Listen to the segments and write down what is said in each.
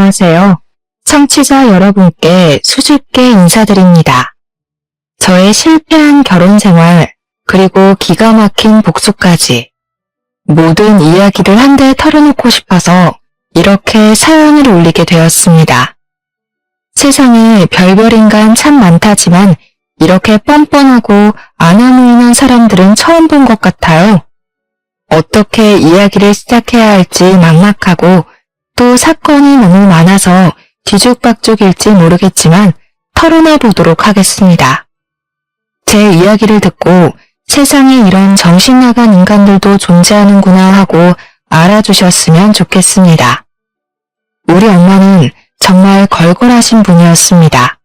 안녕하세요. 청취자 여러분께 수줍게 인사드립니다. 저의 실패한 결혼 생활, 그리고 기가 막힌 복수까지 모든 이야기를 한데 털어놓고 싶어서 이렇게 사연을 올리게 되었습니다. 세상에 별별 인간 참 많다지만 이렇게 뻔뻔하고 아나무인한 사람들은 처음 본 것 같아요. 어떻게 이야기를 시작해야 할지 막막하고 또 사건이 너무 많아서 뒤죽박죽일지 모르겠지만 털어놔 보도록 하겠습니다. 제 이야기를 듣고 세상에 이런 정신나간 인간들도 존재하는구나 하고 알아주셨으면 좋겠습니다. 우리 엄마는 정말 걸걸하신 분이었습니다.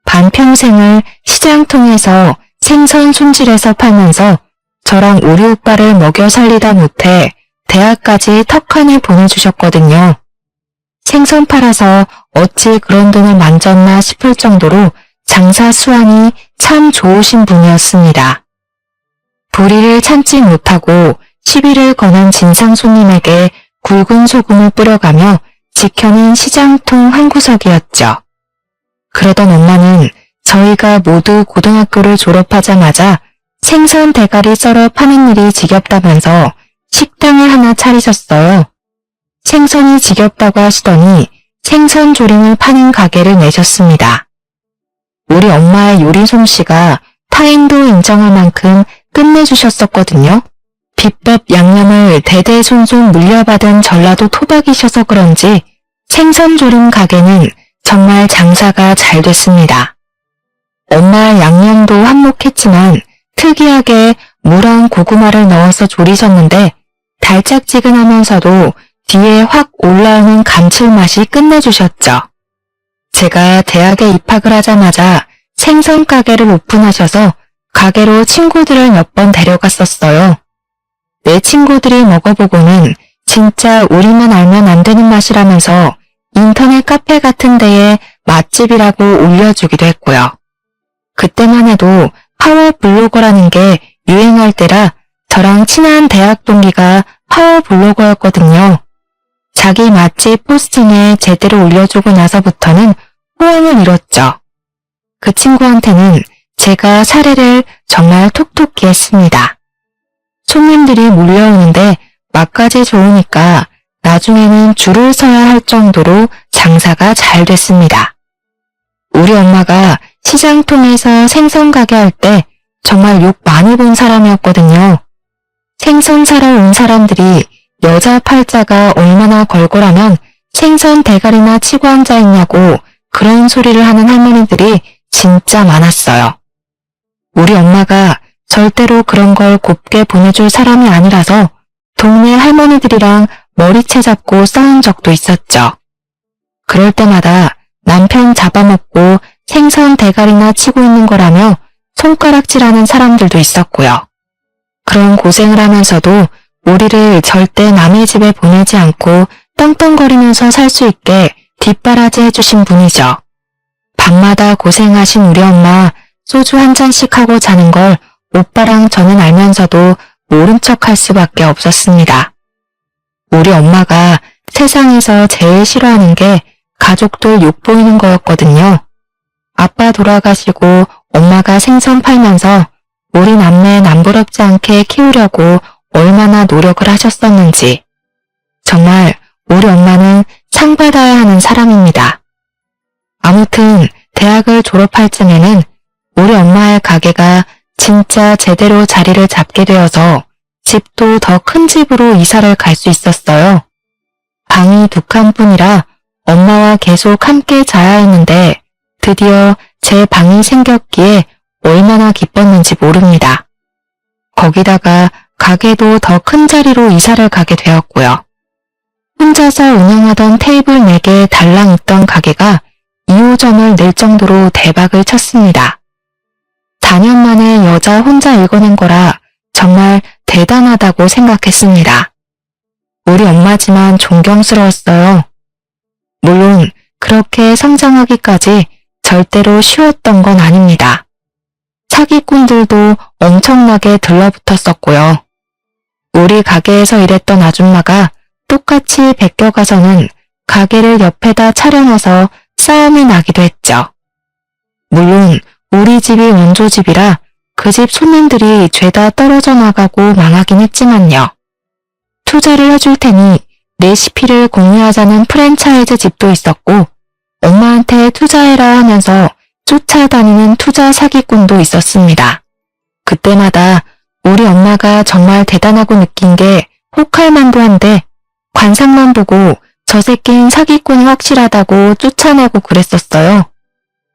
반평생을 시장통에서 생선 손질해서 팔면서 저랑 우리 오빠를 먹여 살리다 못해 대학까지 턱하니 보내주셨거든요. 생선 팔아서 어찌 그런 돈을 만졌나 싶을 정도로 장사 수완이 참 좋으신 분이었습니다. 불의를 참지 못하고 시비를 거는 진상 손님에게 굵은 소금을 뿌려가며 지켜낸 시장통 한 구석이었죠. 그러던 엄마는 저희가 모두 고등학교를 졸업하자마자 생선 대가리 썰어 파는 일이 지겹다면서 식당을 하나 차리셨어요. 생선이 지겹다고 하시더니 생선 조림을 파는 가게를 내셨습니다. 우리 엄마의 요리 솜씨가 타인도 인정할 만큼 끝내주셨었거든요. 비법 양념을 대대손손 물려받은 전라도 토박이셔서 그런지 생선 조림 가게는 정말 장사가 잘 됐습니다. 엄마의 양념도 한몫했지만 특이하게 무랑 고구마를 넣어서 조리셨는데 달짝지근하면서도 뒤에 확 올라오는 감칠맛이 끝내주셨죠. 제가 대학에 입학을 하자마자 생선 가게를 오픈하셔서 가게로 친구들을 몇 번 데려갔었어요. 내 친구들이 먹어보고는 진짜 우리만 알면 안 되는 맛이라면서 인터넷 카페 같은 데에 맛집이라고 올려주기도 했고요. 그때만 해도 파워블로거라는 게 유행할 때라 저랑 친한 대학 동기가 파워블로거였거든요. 자기 맛집 포스팅에 제대로 올려주고 나서부터는 호황을 이뤘죠. 그 친구한테는 제가 사례를 정말 톡톡히 했습니다. 손님들이 몰려오는데 맛까지 좋으니까 나중에는 줄을 서야 할 정도로 장사가 잘 됐습니다. 우리 엄마가 시장통에서 생선 가게 할 때 정말 욕 많이 본 사람이었거든요. 생선 사러 온 사람들이 여자 팔자가 얼마나 걸걸하면 생선 대가리나 치고 앉아있냐고 그런 소리를 하는 할머니들이 진짜 많았어요. 우리 엄마가 절대로 그런 걸 곱게 보내줄 사람이 아니라서 동네 할머니들이랑 머리채 잡고 싸운 적도 있었죠. 그럴 때마다 남편 잡아먹고 생선 대가리나 치고 있는 거라며 손가락질하는 사람들도 있었고요. 그런 고생을 하면서도 우리를 절대 남의 집에 보내지 않고 떵떵거리면서 살 수 있게 뒷바라지 해주신 분이죠. 밤마다 고생하신 우리 엄마 소주 한 잔씩 하고 자는 걸 오빠랑 저는 알면서도 모른 척 할 수밖에 없었습니다. 우리 엄마가 세상에서 제일 싫어하는 게 가족들 욕보이는 거였거든요. 아빠 돌아가시고 엄마가 생선 팔면서 우리 남매 남부럽지 않게 키우려고 얼마나 노력을 하셨었는지. 정말 우리 엄마는 상 받아야 하는 사람입니다. 아무튼 대학을 졸업할 쯤에는 우리 엄마의 가게가 진짜 제대로 자리를 잡게 되어서 집도 더 큰 집으로 이사를 갈 수 있었어요. 방이 2칸뿐이라 엄마와 계속 함께 자야 했는데 드디어 제 방이 생겼기에 얼마나 기뻤는지 모릅니다. 거기다가 가게도 더 큰 자리로 이사를 가게 되었고요. 혼자서 운영하던 테이블 4개 달랑 있던 가게가 2호점을 낼 정도로 대박을 쳤습니다. 4년 만에 여자 혼자 읽어낸 거라 정말 대단하다고 생각했습니다. 우리 엄마지만 존경스러웠어요. 물론 그렇게 성장하기까지 절대로 쉬웠던 건 아닙니다. 사기꾼들도 엄청나게 들러붙었었고요. 우리 가게에서 일했던 아줌마가 똑같이 베껴가서는 가게를 옆에다 차려놔서 싸움이 나기도 했죠. 물론 우리 집이 원조집이라 그 집 손님들이 죄다 떨어져 나가고 망하긴 했지만요. 투자를 해줄 테니 레시피를 공유하자는 프랜차이즈 집도 있었고 엄마한테 투자해라 하면서 쫓아다니는 투자 사기꾼도 있었습니다. 그때마다 우리 엄마가 정말 대단하고 느낀 게 혹할만도 한데 관상만 보고 저 새끼는 사기꾼이 확실하다고 쫓아내고 그랬었어요.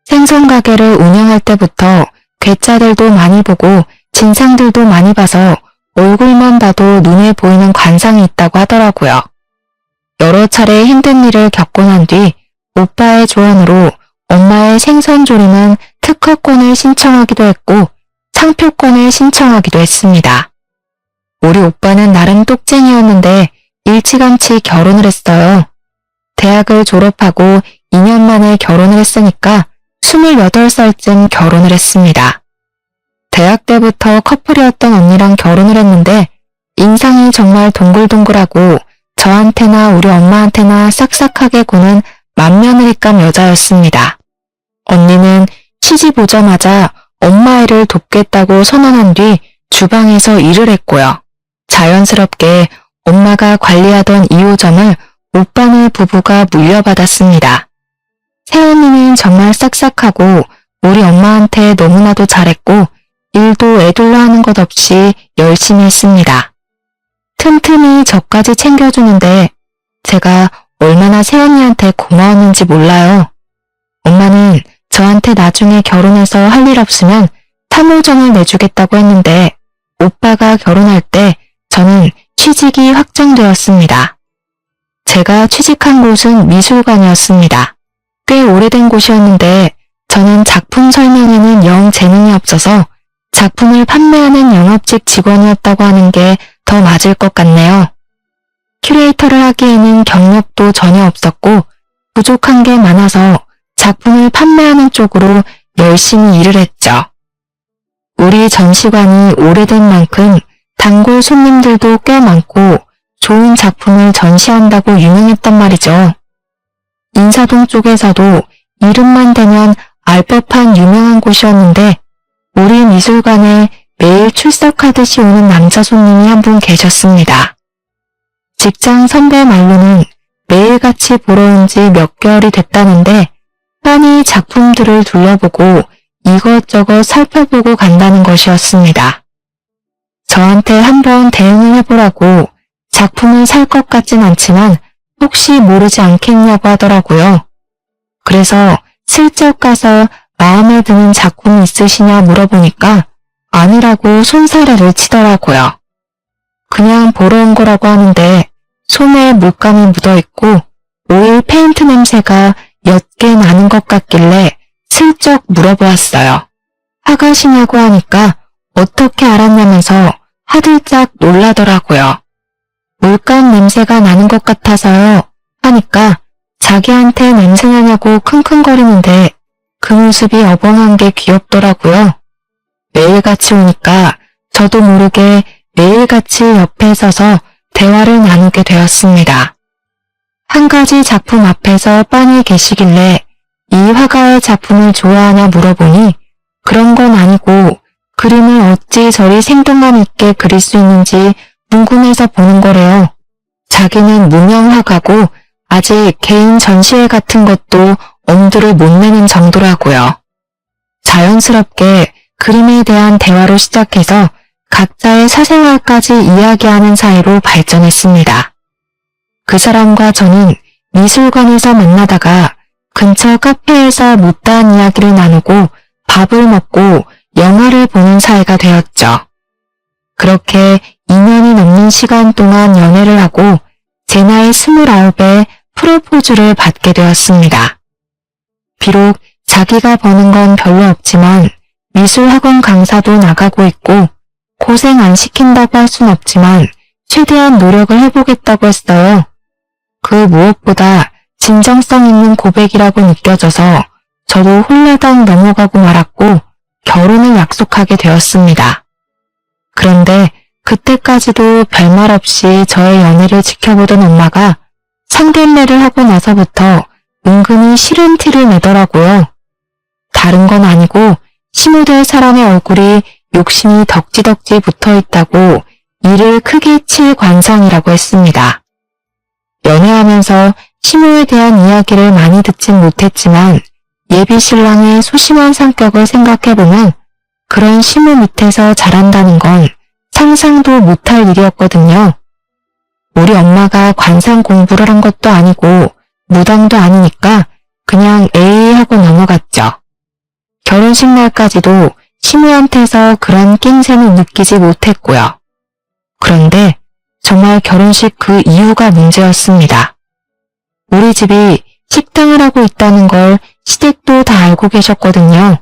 생선 가게를 운영할 때부터 괴짜들도 많이 보고 진상들도 많이 봐서 얼굴만 봐도 눈에 보이는 관상이 있다고 하더라고요. 여러 차례 힘든 일을 겪고 난 뒤 오빠의 조언으로 엄마의 생선조림은 특허권을 신청하기도 했고 상표권을 신청하기도 했습니다. 우리 오빠는 나름 똑쟁이였는데 일찌감치 결혼을 했어요. 대학을 졸업하고 2년 만에 결혼을 했으니까 28살쯤 결혼을 했습니다. 대학 때부터 커플이었던 언니랑 결혼을 했는데 인상이 정말 동글동글하고 저한테나 우리 엄마한테나 싹싹하게 구는 맏며느리감 여자였습니다. 언니는 시집 오자마자 엄마 일을 돕겠다고 선언한 뒤 주방에서 일을 했고요. 자연스럽게 엄마가 관리하던 2호점을 오빠네 부부가 물려받았습니다. 새언니는 정말 싹싹하고 우리 엄마한테 너무나도 잘했고 일도 애들로 하는 것 없이 열심히 했습니다. 틈틈이 저까지 챙겨주는데 제가 얼마나 새언니한테 고마웠는지 몰라요. 엄마는 저한테 나중에 결혼해서 할 일 없으면 3호점을 내주겠다고 했는데 오빠가 결혼할 때 저는 취직이 확정되었습니다. 제가 취직한 곳은 미술관이었습니다. 꽤 오래된 곳이었는데 저는 작품 설명에는 영 재능이 없어서 작품을 판매하는 영업직 직원이었다고 하는 게 더 맞을 것 같네요. 큐레이터를 하기에는 경력도 전혀 없었고 부족한 게 많아서 작품을 판매하는 쪽으로 열심히 일을 했죠. 우리 전시관이 오래된 만큼 단골 손님들도 꽤 많고 좋은 작품을 전시한다고 유명했단 말이죠. 인사동 쪽에서도 이름만 대면 알 법한 유명한 곳이었는데 우리 미술관에 매일 출석하듯이 오는 남자 손님이 한 분 계셨습니다. 직장 선배 말로는 매일같이 보러 온 지 몇 개월이 됐다는데 빤히 작품들을 둘러보고 이것저것 살펴보고 간다는 것이었습니다. 저한테 한번 대응을 해보라고 작품을 살 것 같진 않지만 혹시 모르지 않겠냐고 하더라고요. 그래서 슬쩍 가서 마음에 드는 작품이 있으시냐 물어보니까 아니라고 손사래를 치더라고요. 그냥 보러 온 거라고 하는데 손에 물감이 묻어있고 오일 페인트 냄새가 옅게 나는 것 같길래 슬쩍 물어보았어요. 화가시냐고 하니까 어떻게 알았냐면서 하들짝 놀라더라고요. 물감 냄새가 나는 것 같아서요 하니까 자기한테 냄새나냐고 킁킁거리는데 그 모습이 어벙한 게 귀엽더라고요. 매일같이 오니까 저도 모르게 매일같이 옆에 서서 대화를 나누게 되었습니다. 한 가지 작품 앞에서 빤히 계시길래 이 화가의 작품을 좋아하냐 물어보니 그런 건 아니고 그림을 어찌 저리 생동감 있게 그릴 수 있는지 궁금해서 보는 거래요. 자기는 무명 화가고 아직 개인 전시회 같은 것도 엄두를 못 내는 정도라고요. 자연스럽게 그림에 대한 대화로 시작해서 각자의 사생활까지 이야기하는 사이로 발전했습니다. 그 사람과 저는 미술관에서 만나다가 근처 카페에서 못다한 이야기를 나누고 밥을 먹고 영화를 보는 사이가 되었죠. 그렇게 2년이 넘는 시간 동안 연애를 하고 제 나이 29에 프로포즈를 받게 되었습니다. 비록 자기가 버는 건 별로 없지만 미술학원 강사도 나가고 있고 고생 안 시킨다고 할 순 없지만 최대한 노력을 해보겠다고 했어요. 그 무엇보다 진정성 있는 고백이라고 느껴져서 저도 홀라당 넘어가고 말았고 결혼을 약속하게 되었습니다. 그런데 그때까지도 별말 없이 저의 연애를 지켜보던 엄마가 상견례를 하고 나서부터 은근히 싫은 티를 내더라고요. 다른 건 아니고 시무될 사람의 얼굴이 욕심이 덕지덕지 붙어있다고 이를 크게 칠 관상이라고 했습니다. 연애하면서 시무에 대한 이야기를 많이 듣진 못했지만 예비 신랑의 소심한 성격을 생각해보면 그런 시무 밑에서 자란다는 건 상상도 못할 일이었거든요. 우리 엄마가 관상 공부를 한 것도 아니고 무당도 아니니까 그냥 에이 하고 넘어갔죠. 결혼식 날까지도 시무한테서 그런 낌새는 느끼지 못했고요. 그런데 정말 결혼식 그 이유가 문제였습니다. 우리 집이 식당을 하고 있다는 걸 시댁도 다 알고 계셨거든요.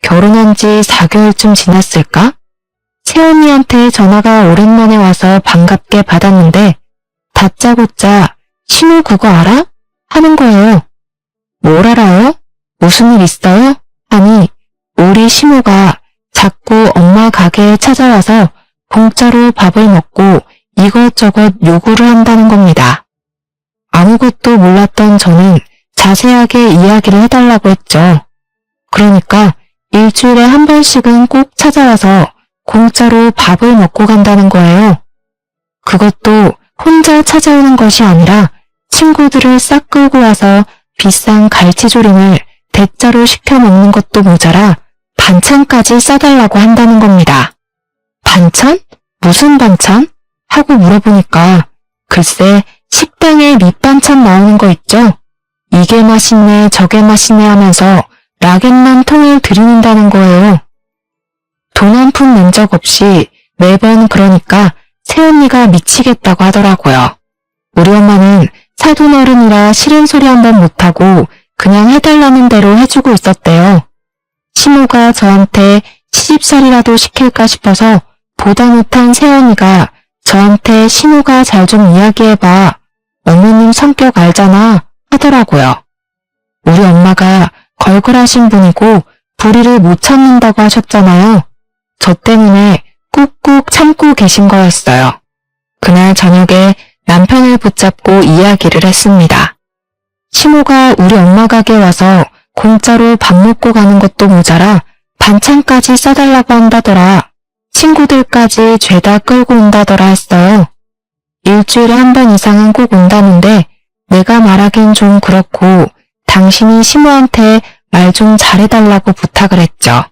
결혼한 지 4개월쯤 지났을까? 새언니한테 전화가 오랜만에 와서 반갑게 받았는데 다짜고짜 시무 그거 알아? 하는 거예요. 뭘 알아요? 무슨 일 있어요? 하니 우리 시무가 자꾸 엄마 가게에 찾아와서 공짜로 밥을 먹고 이것저것 요구를 한다는 겁니다. 아무것도 몰랐던 저는 자세하게 이야기를 해달라고 했죠. 그러니까 일주일에 한 번씩은 꼭 찾아와서 공짜로 밥을 먹고 간다는 거예요. 그것도 혼자 찾아오는 것이 아니라 친구들을 싹 끌고 와서 비싼 갈치조림을 대짜로 시켜 먹는 것도 모자라 반찬까지 싸달라고 한다는 겁니다. 반찬? 무슨 반찬? 하고 물어보니까 글쎄 식당에 밑반찬 나오는 거 있죠? 이게 맛있네 저게 맛있네 하면서 락앤만 통을 들이는다는 거예요. 돈 한 푼 낸 적 없이 매번 그러니까 새언니가 미치겠다고 하더라고요. 우리 엄마는 사돈어른이라 싫은 소리 한 번 못하고 그냥 해달라는 대로 해주고 있었대요. 시무가 저한테 시집살이라도 시킬까 싶어서 보다 못한 새언니가 저한테 시무가 잘 좀 이야기해봐. 어머님 성격 알잖아 하더라고요. 우리 엄마가 걸걸하신 분이고 불의를 못 참는다고 하셨잖아요. 저 때문에 꾹꾹 참고 계신 거였어요. 그날 저녁에 남편을 붙잡고 이야기를 했습니다. 시무가 우리 엄마 가게 와서 공짜로 밥 먹고 가는 것도 모자라 반찬까지 싸달라고 한다더라. 친구들까지 죄다 끌고 온다더라 했어요. 일주일에 한 번 이상은 꼭 온다는데 내가 말하긴 좀 그렇고 당신이 시무한테 말 좀 잘해달라고 부탁을 했죠.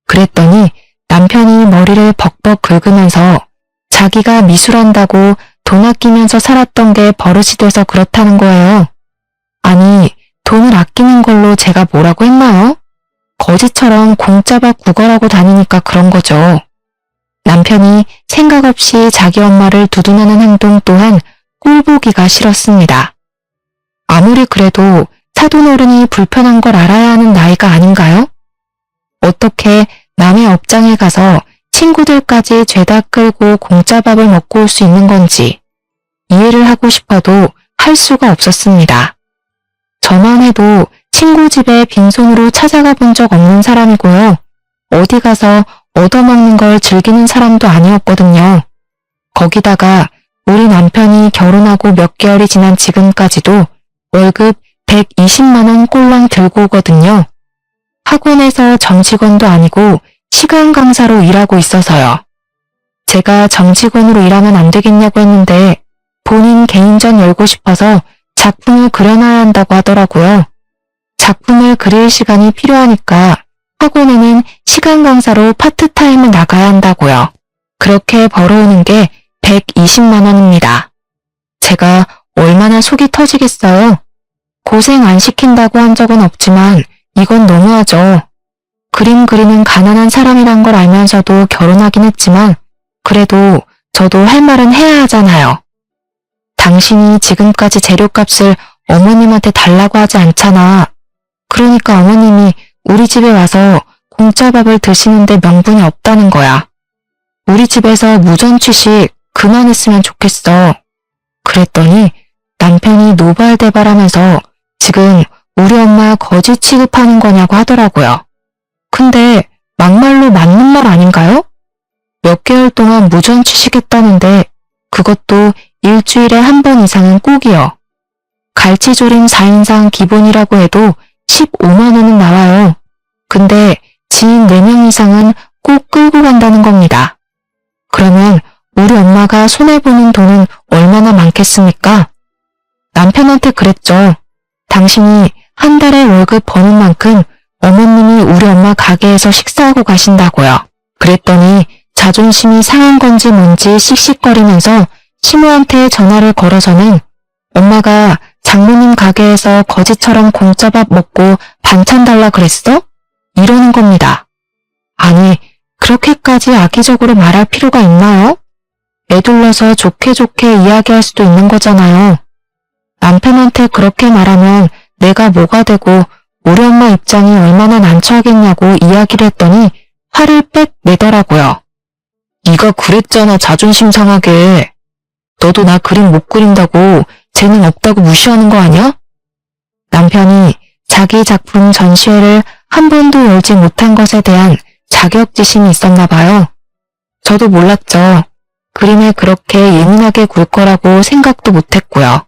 그랬더니 남편이 머리를 벅벅 긁으면서 자기가 미술한다고 돈 아끼면서 살았던 게 버릇이 돼서 그렇다는 거예요. 아니, 돈을 아끼는 걸로 제가 뭐라고 했나요? 거지처럼 공짜밥 구걸하고 다니니까 그런 거죠. 남편이 생각 없이 자기 엄마를 두둔하는 행동 또한 꼴보기가 싫었습니다. 아무리 그래도 사돈어른이 불편한 걸 알아야 하는 나이가 아닌가요? 어떻게 남의 업장에 가서 친구들까지 죄다 끌고 공짜밥을 먹고 올 수 있는 건지 이해를 하고 싶어도 할 수가 없었습니다. 저만 해도 친구 집에 빈손으로 찾아가 본 적 없는 사람이고요. 어디 가서 얻어먹는 걸 즐기는 사람도 아니었거든요. 거기다가 우리 남편이 결혼하고 몇 개월이 지난 지금까지도 월급 120만 원 꼴랑 들고 오거든요. 학원에서 정직원도 아니고 시간 강사로 일하고 있어서요. 제가 정직원으로 일하면 안 되겠냐고 했는데 본인 개인전 열고 싶어서 작품을 그려놔야 한다고 하더라고요. 작품을 그릴 시간이 필요하니까 학원에는 시간 강사로 파트타임을 나가야 한다고요. 그렇게 벌어오는 게 120만 원입니다. 제가 얼마나 속이 터지겠어요. 고생 안 시킨다고 한 적은 없지만 이건 너무하죠. 그림 그리는 가난한 사람이란 걸 알면서도 결혼하긴 했지만 그래도 저도 할 말은 해야 하잖아요. 당신이 지금까지 재료값을 어머님한테 달라고 하지 않잖아. 그러니까 어머님이 우리 집에 와서 공짜밥을 드시는데 명분이 없다는 거야. 우리 집에서 무전취식 그만했으면 좋겠어. 그랬더니 남편이 노발대발하면서 지금 우리 엄마 거지 취급하는 거냐고 하더라고요. 근데 막말로 맞는 말 아닌가요? 몇 개월 동안 무전취식했다는데 그것도 일주일에 한 번 이상은 꼭이요. 갈치조림 4인상 기본이라고 해도 15만 원은 나와요. 근데 지인 4명 이상은 꼭 끌고 간다는 겁니다. 그러면 우리 엄마가 손해보는 돈은 얼마나 많겠습니까? 남편한테 그랬죠. 당신이 한 달에 월급 버는 만큼 어머님이 우리 엄마 가게에서 식사하고 가신다고요. 그랬더니 자존심이 상한 건지 뭔지 씩씩거리면서 시모한테 전화를 걸어서는 엄마가 장모님 가게에서 거지처럼 공짜밥 먹고 반찬 달라 그랬어? 이러는 겁니다. 아니, 그렇게까지 악의적으로 말할 필요가 있나요? 애둘러서 좋게 이야기할 수도 있는 거잖아요. 남편한테 그렇게 말하면 내가 뭐가 되고 우리 엄마 입장이 얼마나 난처하겠냐고 이야기를 했더니 화를 빽 내더라고요. 네가 그랬잖아, 자존심 상하게. 너도 나 그림 못 그린다고 재능 없다고 무시하는 거 아니야? 남편이 자기 작품 전시회를 한 번도 열지 못한 것에 대한 자격지심이 있었나 봐요. 저도 몰랐죠. 그림에 그렇게 예민하게 굴 거라고 생각도 못했고요.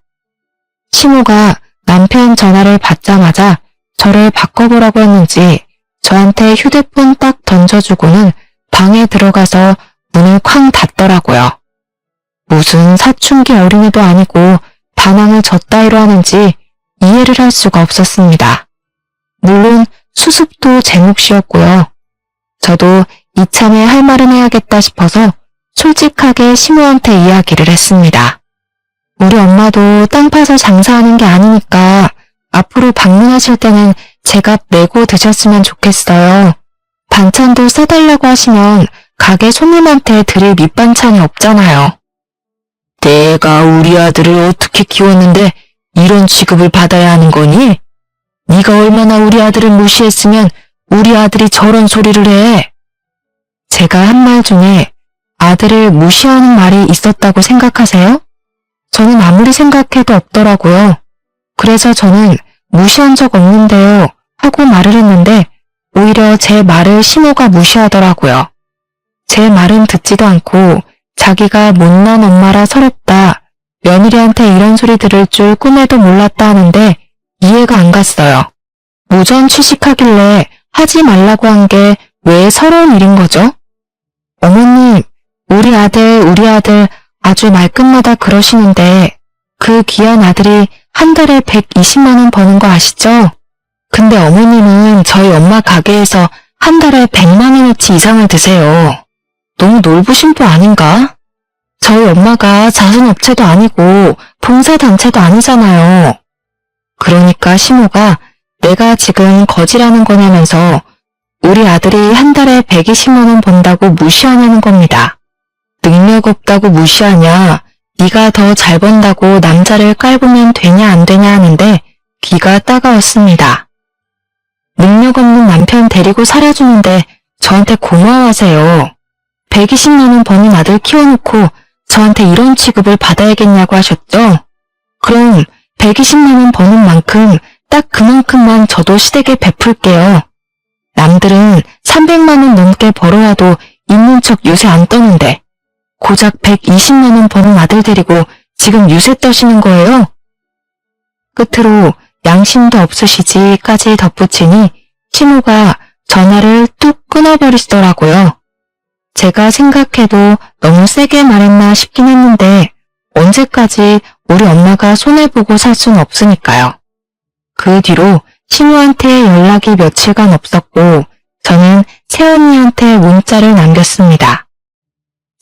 시모가 남편 전화를 받자마자 저를 바꿔보라고 했는지 저한테 휴대폰 딱 던져주고는 방에 들어가서 문을 쾅 닫더라고요. 무슨 사춘기 어린이도 아니고 반항을 저 따위로 하는지 이해를 할 수가 없었습니다. 물론 수습도 제 몫이었고요. 저도 이참에 할 말은 해야겠다 싶어서 솔직하게 시모한테 이야기를 했습니다. 우리 엄마도 땅 파서 장사하는 게 아니니까 앞으로 방문하실 때는 제값 내고 드셨으면 좋겠어요. 반찬도 싸달라고 하시면 가게 손님한테 드릴 밑반찬이 없잖아요. 내가 우리 아들을 어떻게 키웠는데 이런 취급을 받아야 하는 거니? 네가 얼마나 우리 아들을 무시했으면 우리 아들이 저런 소리를 해. 제가 한 말 중에 아들을 무시하는 말이 있었다고 생각하세요? 저는 아무리 생각해도 없더라고요. 그래서 저는 무시한 적 없는데요 하고 말을 했는데 오히려 제 말을 시모가 무시하더라고요. 제 말은 듣지도 않고 자기가 못난 엄마라 서럽다, 며느리한테 이런 소리 들을 줄 꿈에도 몰랐다 하는데 이해가 안 갔어요. 무전 취식하길래 하지 말라고 한 게 왜 서러운 일인 거죠? 어머님, 우리 아들 아주 말끝마다 그러시는데 그 귀한 아들이 한 달에 120만 원 버는 거 아시죠? 근데 어머님은 저희 엄마 가게에서 한 달에 100만 원어치 이상을 드세요. 너무 놀부심도 아닌가? 저희 엄마가 자선업체도 아니고 봉사단체도 아니잖아요. 그러니까 시모가 내가 지금 거지라는 거냐면서 우리 아들이 한 달에 120만 원 번다고 무시하냐는 겁니다. 능력 없다고 무시하냐, 네가 더 잘 번다고 남자를 깔보면 되냐 안 되냐 하는데 귀가 따가웠습니다. 능력 없는 남편 데리고 살아주는데 저한테 고마워하세요. 120만 원 버는 아들 키워놓고 저한테 이런 취급을 받아야겠냐고 하셨죠? 그럼 120만 원 버는 만큼 딱 그만큼만 저도 시댁에 베풀게요. 남들은 300만 원 넘게 벌어와도 있는 척 요새 안 떠는데 고작 120만 원 버는 아들 데리고 지금 유세 떠시는 거예요? 끝으로 양심도 없으시지까지 덧붙이니 시모가 전화를 뚝 끊어버리시더라고요. 제가 생각해도 너무 세게 말했나 싶긴 했는데 언제까지 우리 엄마가 손해보고 살 순 없으니까요. 그 뒤로 시모한테 연락이 며칠간 없었고 저는 새언니한테 문자를 남겼습니다.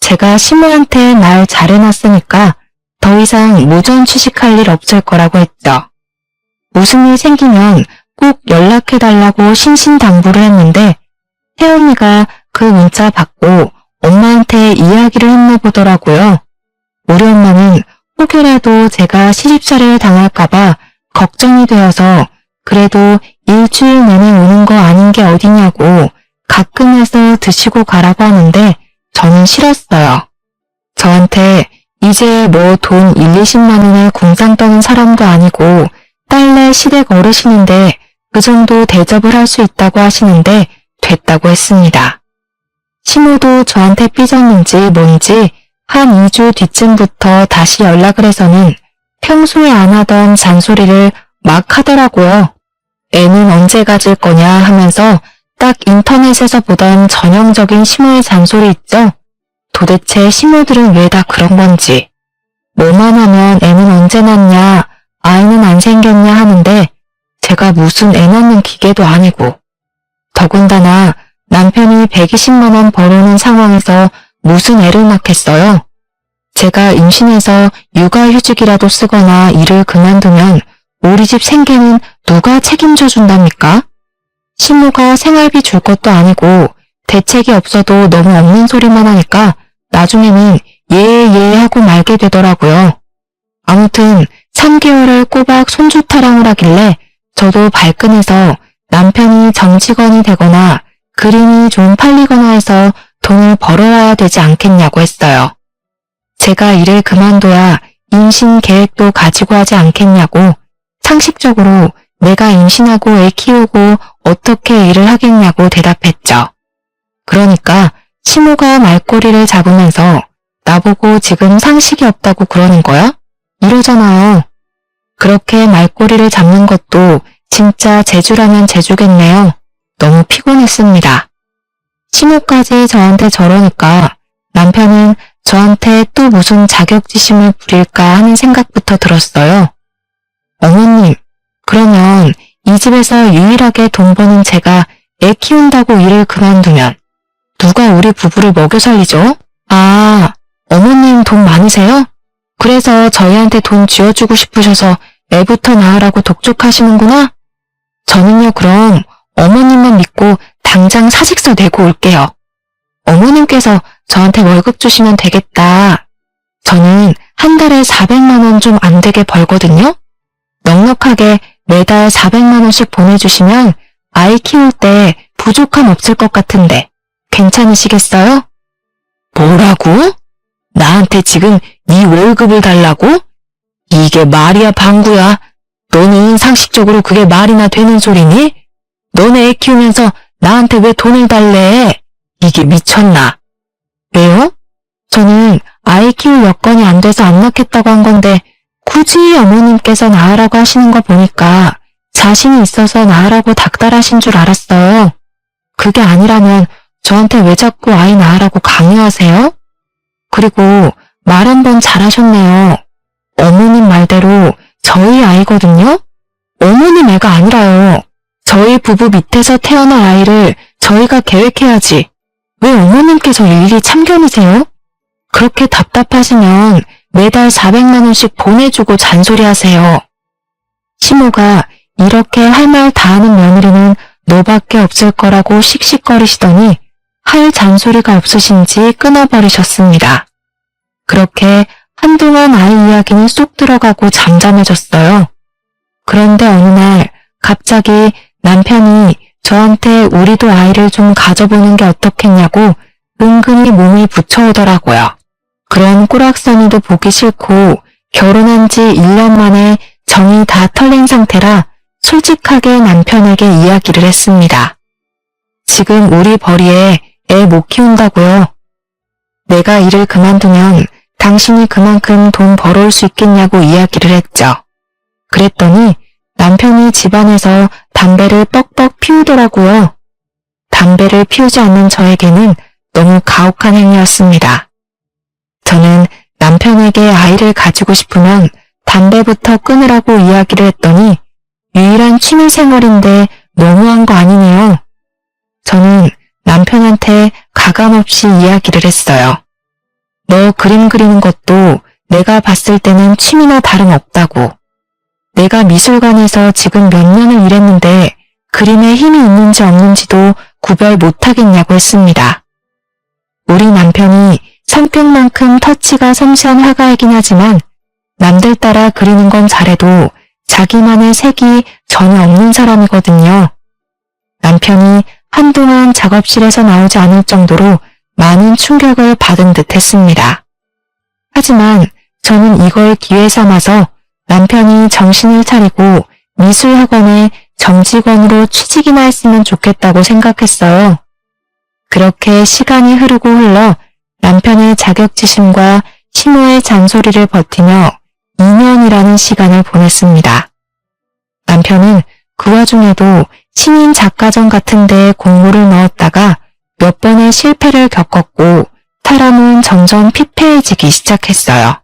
제가 시모한테 말 잘해놨으니까 더 이상 무전 취식할 일 없을 거라고 했죠. 무슨 일 생기면 꼭 연락해달라고 신신당부를 했는데 새언니가 그 문자 받고 엄마한테 이야기를 했나 보더라고요. 우리 엄마는 혹여라도 제가 시집살이를 당할까봐 걱정이 되어서 그래도 일주일 내내 오는 거 아닌 게 어디냐고 가끔 해서 드시고 가라고 하는데 저는 싫었어요. 저한테 이제 뭐 돈 1, 20만 원을 궁상 떠는 사람도 아니고 딸내 시댁 어르신인데 그 정도 대접을 할 수 있다고 하시는데 됐다고 했습니다. 시모도 저한테 삐졌는지 뭔지 한 2주 뒤쯤부터 다시 연락을 해서는 평소에 안 하던 잔소리를 막 하더라고요. 애는 언제 가질 거냐 하면서 딱 인터넷에서 보던 전형적인 시모의 잔소리 있죠? 도대체 시모들은 왜 다 그런 건지. 뭐만 하면 애는 언제 낳냐, 아이는 안 생겼냐 하는데 제가 무슨 애 낳는 기계도 아니고. 더군다나 남편이 120만 원 벌어오는 상황에서 무슨 애를 낳겠어요? 제가 임신해서 육아휴직이라도 쓰거나 일을 그만두면 우리 집 생계는 누가 책임져 준답니까? 시모가 생활비 줄 것도 아니고 대책이 없어도 너무 없는 소리만 하니까 나중에는 예 하고 말게 되더라고요. 아무튼 3개월을 꼬박 손주 타령을 하길래 저도 발끈해서 남편이 정직원이 되거나 그림이 좀 팔리거나 해서 돈을 벌어와야 되지 않겠냐고 했어요. 제가 일을 그만둬야 임신 계획도 가지고 하지 않겠냐고, 상식적으로 내가 임신하고 애 키우고 어떻게 일을 하겠냐고 대답했죠. 그러니까 시모가 말꼬리를 잡으면서 나보고 지금 상식이 없다고 그러는 거야? 이러잖아요. 그렇게 말꼬리를 잡는 것도 진짜 재주라면 재주겠네요. 너무 피곤했습니다. 시모까지 저한테 저러니까 남편은 저한테 또 무슨 자격지심을 부릴까 하는 생각부터 들었어요. 어머님, 그러면 이 집에서 유일하게 돈 버는 제가 애 키운다고 일을 그만두면 누가 우리 부부를 먹여 살리죠? 아, 어머님 돈 많으세요? 그래서 저희한테 돈 쥐어주고 싶으셔서 애부터 낳으라고 독촉하시는구나? 저는요 그럼 어머님만 믿고 당장 사직서 내고 올게요. 어머님께서 저한테 월급 주시면 되겠다. 저는 한 달에 400만 원 좀 안 되게 벌거든요. 넉넉하게 매달 400만 원씩 보내주시면 아이 키울 때 부족함 없을 것 같은데 괜찮으시겠어요? 뭐라고? 나한테 지금 네 월급을 달라고? 이게 말이야 방구야. 너는 상식적으로 그게 말이나 되는 소리니? 너네 애 키우면서 나한테 왜 돈을 달래? 이게 미쳤나? 왜요? 저는 아이 키울 여건이 안 돼서 안 낳겠다고 한 건데 굳이 어머님께서 낳으라고 하시는 거 보니까 자신이 있어서 낳으라고 닥달하신 줄 알았어요. 그게 아니라면 저한테 왜 자꾸 아이 낳으라고 강요하세요? 그리고 말 한 번 잘하셨네요. 어머님 말대로 저희 아이거든요? 어머님 애가 아니라요. 저희 부부 밑에서 태어날 아이를 저희가 계획해야지. 왜 어머님께서 일일이 참견이세요? 그렇게 답답하시면 매달 400만 원씩 보내주고 잔소리하세요. 시모가 이렇게 할 말 다 하는 며느리는 너밖에 없을 거라고 씩씩거리시더니 할 잔소리가 없으신지 끊어버리셨습니다. 그렇게 한동안 아이 이야기는 쏙 들어가고 잠잠해졌어요. 그런데 어느 날 갑자기 남편이 저한테 우리도 아이를 좀 가져보는 게 어떻겠냐고 은근히 몸이 붙여오더라고요. 그런 꼬락서니도 보기 싫고 결혼한 지 1년 만에 정이 다 털린 상태라 솔직하게 남편에게 이야기를 했습니다. 지금 우리 벌이에 애 못 키운다고요. 내가 일을 그만두면 당신이 그만큼 돈 벌어올 수 있겠냐고 이야기를 했죠. 그랬더니 남편이 집안에서 담배를 뻑뻑 피우더라고요. 담배를 피우지 않는 저에게는 너무 가혹한 행위였습니다. 저는 남편에게 아이를 가지고 싶으면 담배부터 끊으라고 이야기를 했더니 유일한 취미생활인데 너무한 거 아니네요. 저는 남편한테 가감없이 이야기를 했어요. 너 그림 그리는 것도 내가 봤을 때는 취미나 다름없다고. 내가 미술관에서 지금 몇 년을 일했는데 그림에 힘이 있는지 없는지도 구별 못하겠냐고 했습니다. 우리 남편이 성격만큼 터치가 섬세한 화가이긴 하지만 남들 따라 그리는 건 잘해도 자기만의 색이 전혀 없는 사람이거든요. 남편이 한동안 작업실에서 나오지 않을 정도로 많은 충격을 받은 듯 했습니다. 하지만 저는 이걸 기회 삼아서 남편이 정신을 차리고 미술학원에 정직원으로 취직이나 했으면 좋겠다고 생각했어요. 그렇게 시간이 흐르고 흘러 남편의 자격지심과 시모의 잔소리를 버티며 2년이라는 시간을 보냈습니다. 남편은 그 와중에도 신인 작가전 같은 데에 공모를 넣었다가 몇 번의 실패를 겪었고 사람은 점점 피폐해지기 시작했어요.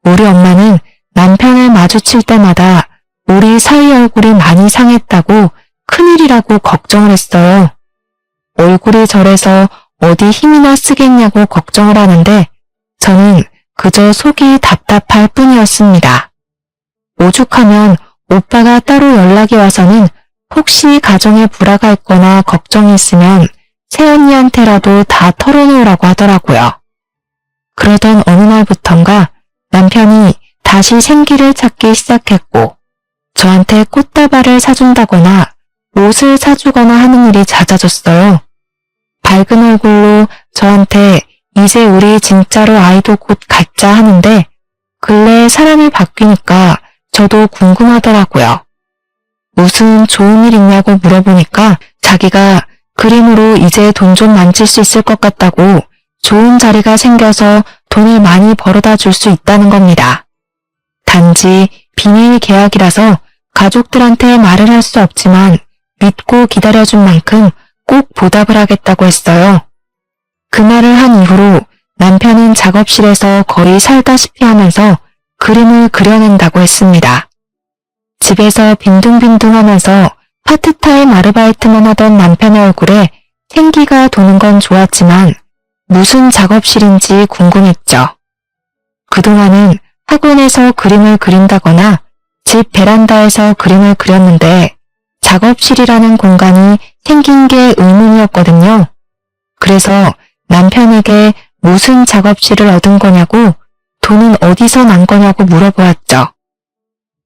우리 엄마는 남편을 마주칠 때마다 우리 사위 얼굴이 많이 상했다고 큰일이라고 걱정을 했어요. 얼굴이 저래서 어디 힘이나 쓰겠냐고 걱정을 하는데 저는 그저 속이 답답할 뿐이었습니다. 오죽하면 오빠가 따로 연락이 와서는 혹시 가정에 불화가 있거나 걱정이 있으면 새언니한테라도 다 털어놓으라고 하더라고요. 그러던 어느 날부턴가 남편이 다시 생기를 찾기 시작했고 저한테 꽃다발을 사준다거나 옷을 사주거나 하는 일이 잦아졌어요. 밝은 얼굴로 저한테 이제 우리 진짜로 아이도 곧 갖자 하는데 근래에 사람이 바뀌니까 저도 궁금하더라고요. 무슨 좋은 일 있냐고 물어보니까 자기가 그림으로 이제 돈 좀 만질 수 있을 것 같다고 좋은 자리가 생겨서 돈을 많이 벌어다 줄 수 있다는 겁니다. 단지 비밀 계약이라서 가족들한테 말을 할 수 없지만 믿고 기다려준 만큼 꼭 보답을 하겠다고 했어요. 그 말을 한 이후로 남편은 작업실에서 거의 살다시피 하면서 그림을 그려낸다고 했습니다. 집에서 빈둥빈둥하면서 파트타임 아르바이트만 하던 남편의 얼굴에 생기가 도는 건 좋았지만 무슨 작업실인지 궁금했죠. 그동안은 학원에서 그림을 그린다거나 집 베란다에서 그림을 그렸는데 작업실이라는 공간이 생긴 게 의문이었거든요. 그래서 남편에게 무슨 작업실을 얻은 거냐고 돈은 어디서 난 거냐고 물어보았죠.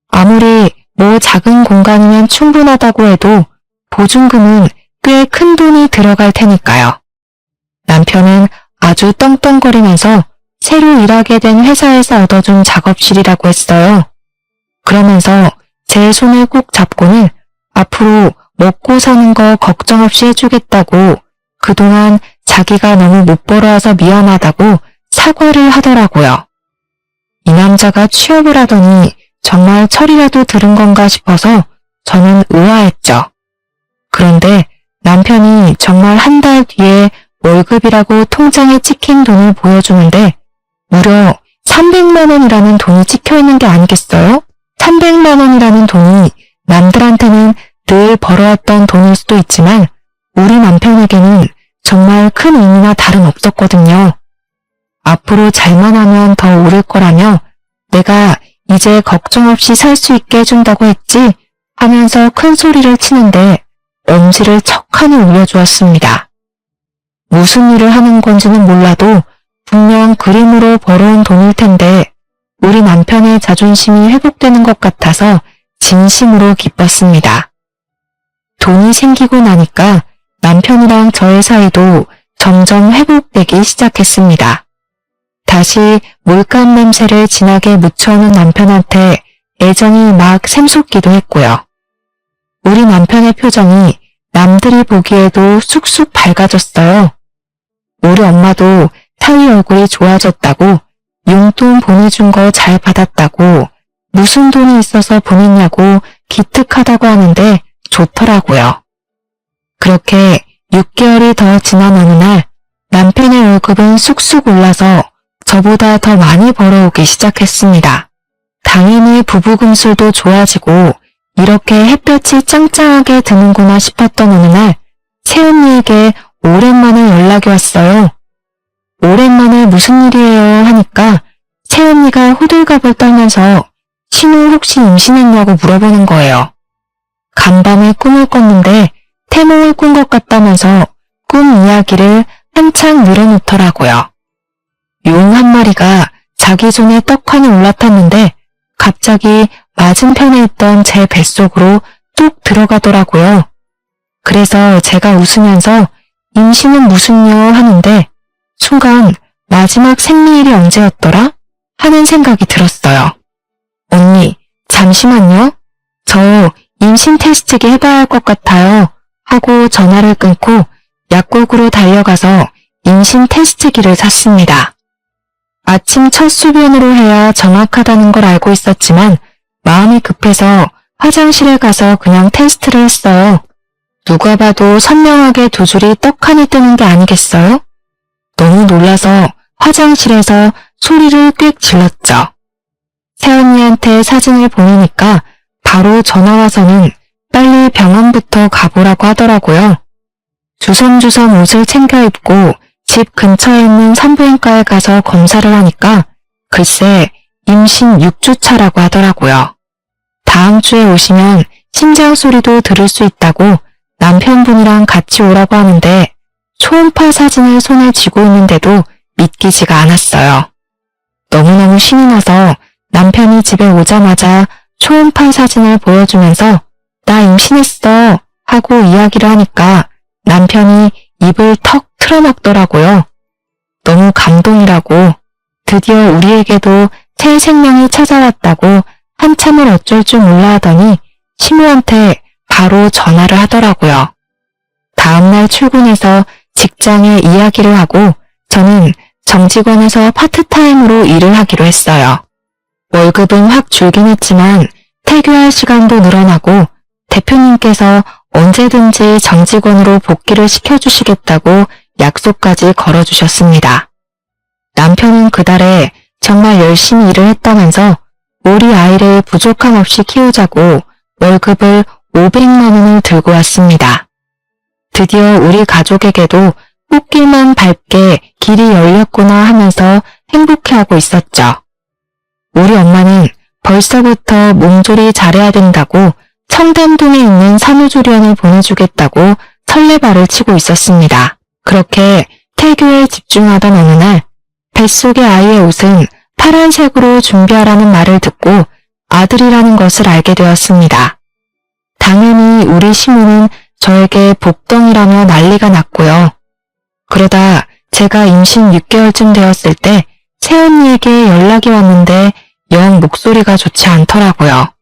아무리 뭐 작은 공간이면 충분하다고 해도 보증금은 꽤 큰 돈이 들어갈 테니까요. 남편은 아주 떵떵거리면서 새로 일하게 된 회사에서 얻어준 작업실이라고 했어요. 그러면서 제 손을 꼭 잡고는 앞으로 먹고 사는 거 걱정 없이 해주겠다고 그동안 자기가 너무 못 벌어와서 미안하다고 사과를 하더라고요. 이 남자가 취업을 하더니 정말 철이라도 들은 건가 싶어서 저는 의아했죠. 그런데 남편이 정말 한 달 뒤에 월급이라고 통장에 찍힌 돈을 보여주는데 무려 300만 원이라는 돈이 찍혀있는 게 아니겠어요? 300만 원이라는 돈이 남들한테는 늘 벌어왔던 돈일 수도 있지만 우리 남편에게는 정말 큰 의미나 다름없었거든요. 앞으로 잘만 하면 더 오를 거라며 내가 이제 걱정 없이 살 수 있게 해준다고 했지 하면서 큰 소리를 치는데 엄지를 척하니 올려주었습니다. 무슨 일을 하는 건지는 몰라도 분명 그림으로 벌어온 돈일 텐데 우리 남편의 자존심이 회복되는 것 같아서 진심으로 기뻤습니다. 돈이 생기고 나니까 남편이랑 저의 사이도 점점 회복되기 시작했습니다. 다시 몰감 냄새를 진하게 묻혀오는 남편한테 애정이 막 샘솟기도 했고요. 우리 남편의 표정이 남들이 보기에도 쑥쑥 밝아졌어요. 우리 엄마도 사위 얼굴이 좋아졌다고 용돈 보내준 거 잘 받았다고 무슨 돈이 있어서 보냈냐고 기특하다고 하는데 좋더라고요. 그렇게 6개월이 더 지난 어느 날 남편의 월급은 쑥쑥 올라서 저보다 더 많이 벌어오기 시작했습니다. 당연히 부부 금술도 좋아지고 이렇게 햇볕이 짱짱하게 드는구나 싶었던 어느 날 새언니에게 오랜만에 연락이 왔어요. 오랜만에 무슨 일이에요 하니까 새언니가 호들갑을 떨면서 신우 혹시 임신했냐고 물어보는 거예요. 간밤에 꿈을 꿨는데 태몽을 꾼 것 같다면서 꿈 이야기를 한창 늘어놓더라고요. 용 한 마리가 자기 손에 떡하니 올라탔는데 갑자기 맞은편에 있던 제 뱃속으로 뚝 들어가더라고요. 그래서 제가 웃으면서 임신은 무슨요 하는데 순간 마지막 생리일이 언제였더라? 하는 생각이 들었어요. 언니, 잠시만요. 저 임신 테스트기 해봐야 할 것 같아요. 하고 전화를 끊고 약국으로 달려가서 임신 테스트기를 샀습니다. 아침 첫 수변으로 해야 정확하다는 걸 알고 있었지만 마음이 급해서 화장실에 가서 그냥 테스트를 했어요. 누가 봐도 선명하게 두 줄이 떡하니 뜨는 게 아니겠어요? 너무 놀라서 화장실에서 소리를 꽥 질렀죠. 새언니한테 사진을 보내니까 바로 전화와서는 빨리 병원부터 가보라고 하더라고요. 주섬주섬 옷을 챙겨 입고 집 근처에 있는 산부인과에 가서 검사를 하니까 글쎄 임신 6주 차라고 하더라고요. 다음 주에 오시면 심장 소리도 들을 수 있다고 남편분이랑 같이 오라고 하는데 초음파 사진을 손에 쥐고 있는데도 믿기지가 않았어요. 너무너무 신이 나서 남편이 집에 오자마자 초음파 사진을 보여주면서 나 임신했어 하고 이야기를 하니까 남편이 입을 턱 틀어막더라고요. 너무 감동이라고 드디어 우리에게도 새 생명이 찾아왔다고 한참을 어쩔 줄 몰라 하더니 시모한테 바로 전화를 하더라고요. 다음날 출근해서 직장에 이야기를 하고 저는 정직원에서 파트타임으로 일을 하기로 했어요. 월급은 확 줄긴 했지만 퇴교할 시간도 늘어나고 대표님께서 언제든지 정직원으로 복귀를 시켜주시겠다고 약속까지 걸어주셨습니다. 남편은 그달에 정말 열심히 일을 했다면서 우리 아이를 부족함 없이 키우자고 월급을 500만 원을 들고 왔습니다. 드디어 우리 가족에게도 꽃길만 밝게 길이 열렸구나 하면서 행복해하고 있었죠. 우리 엄마는 벌써부터 몸조리 잘해야 된다고 청담동에 있는 산후조리원을 보내주겠다고 설레발을 치고 있었습니다. 그렇게 태교에 집중하던 어느 날 뱃속의 아이의 옷은 파란색으로 준비하라는 말을 듣고 아들이라는 것을 알게 되었습니다. 당연히 우리 시모는 저에게 복덩이라며 난리가 났고요. 그러다 제가 임신 6개월쯤 되었을 때 새언니에게 연락이 왔는데 영 목소리가 좋지 않더라고요.